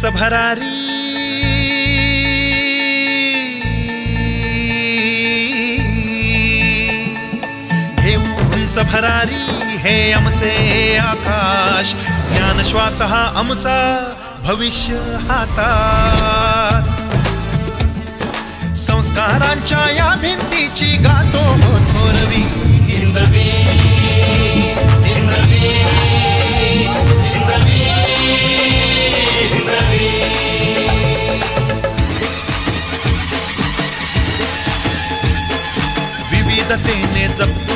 भरारी उंच भरारी हे आमचे आकाश, ज्ञान श्वास हा आमचा भविष्य हातात, संस्कारांच्या या भिंतीची गातो थोरवी हिंदवी हिंदवी हिंदवी हिंदवी। विविधतेने जपतो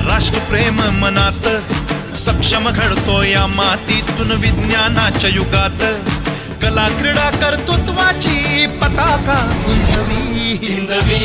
राष्ट्रप्रेम मनात, सक्षम घडतो या मातीतून विज्ञानाच्या युगात, कला क्रीडा कर्तृत्वाची पताका उंचवी हिंदवी।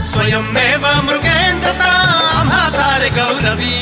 स्वयंमेव मृगेन्द्रता आम्हा सारे गौरवी।